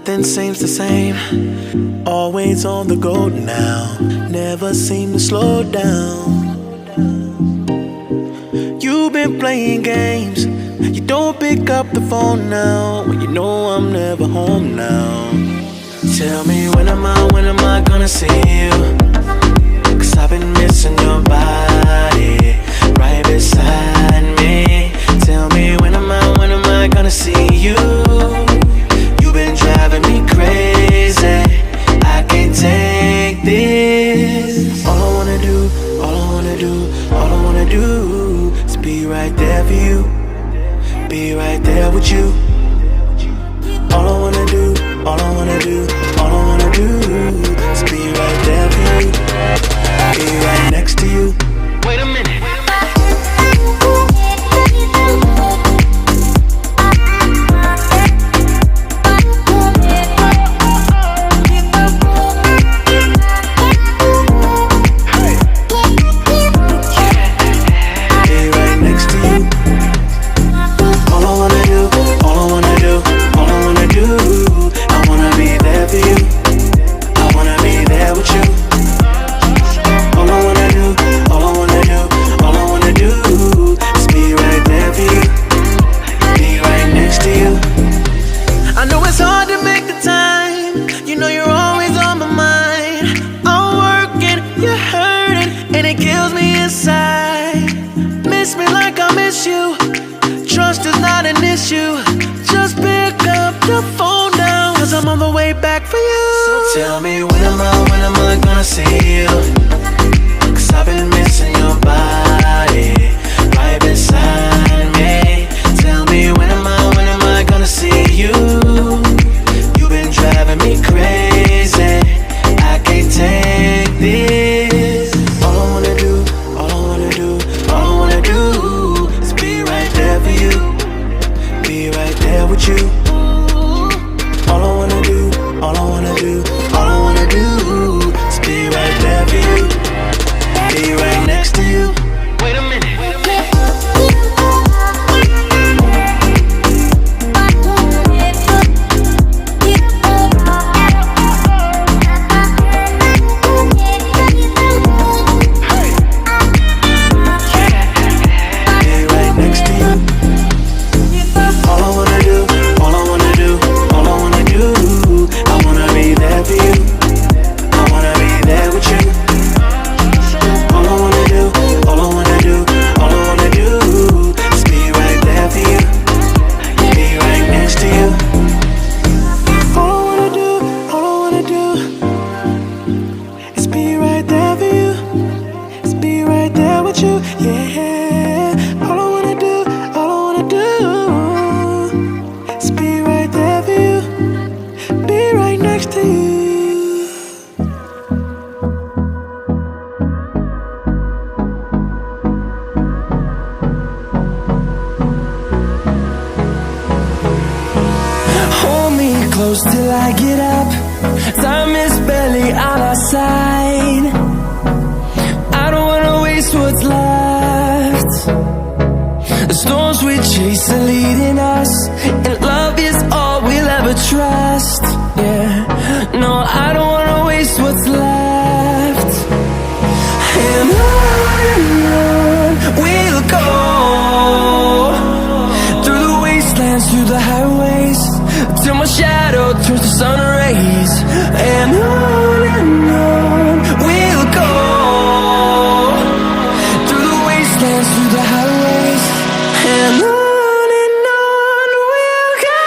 Nothing seems the same. Always on the go now. Never seem to slow down. You've been playing games. You don't pick up the phone now. When you know I'm never home now. Tell me when am I gonna see you? 'Cause I've been missing your body right beside me. Tell me when am I gonna see you? You've been driving me crazy. I can't take this. All I wanna do is be right there for you. Be right there with you. All I wanna do is be right there for you. Be right next to you. Wait a minute. Tell me when am I gonna see you? 'Cause I've been missing your body right beside me. Tell me when am I gonna see you? You've been driving me crazy. I can't take this. All I wanna do is be right there for you. Be right there with you. All I wanna do is be right there for you. Be right next to you. Wait a minute. Till I get up, time is barely on our side. I don't wanna waste what's left. The storms we chase are leading us, and love is all we'll ever trust. Yeah, no, I don't wanna waste what's left. And on we'll go, through the wastelands, through the highways, till my shadow turns to sun rays. And on we'll go, through the wastelands, through the highways. And on we'll go.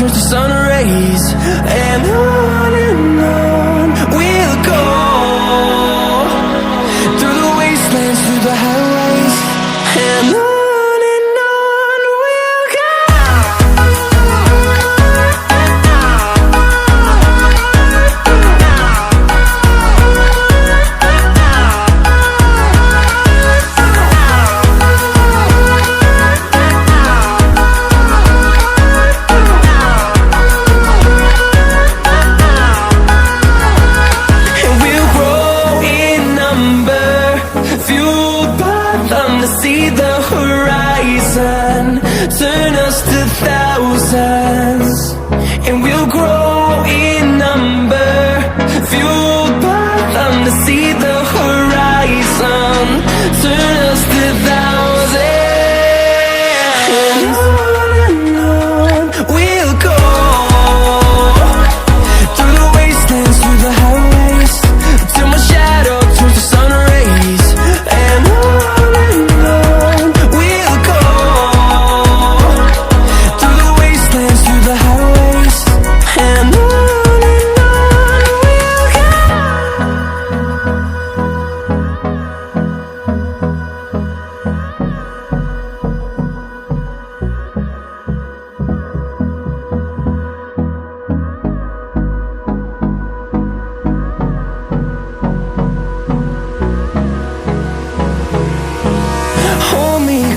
turns to sun rays, and on we'll go, through the wastelands, through the highways, and on we'll go. See the horizon, turn us to thousands, and we'll grow in number, fueled by them to see the horizon, turn us to thousands, and on we'll go, through the wastelands, through the highways, till my shadow turns to sun rays, and on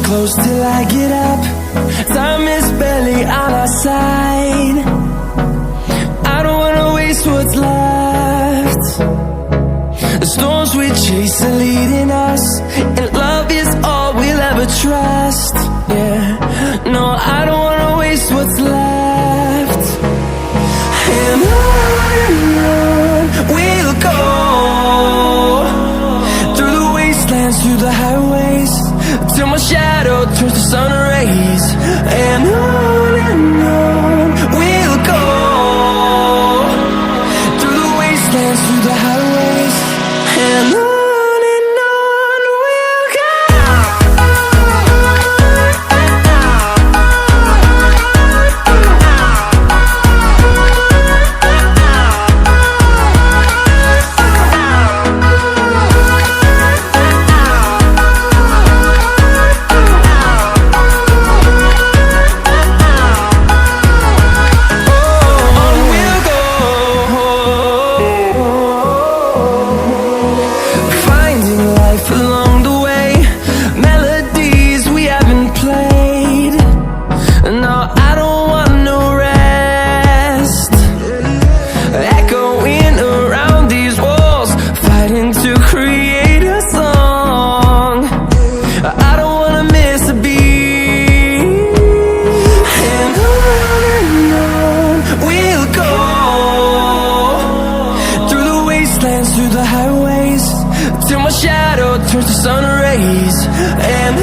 close till I get up. Time is barely on our side. I don't wanna waste what's left. The storms we chase are leading us, and love is all we'll ever trust. Yeah, no, I don't wanna waste what's left. And on we'll go, through the wastelands, through the highways, till my shadow turns to sun rays, and on we'll go, through the wastelands, through the highways, and on we'll go. Through the highways, till my shadow turns to sun rays, and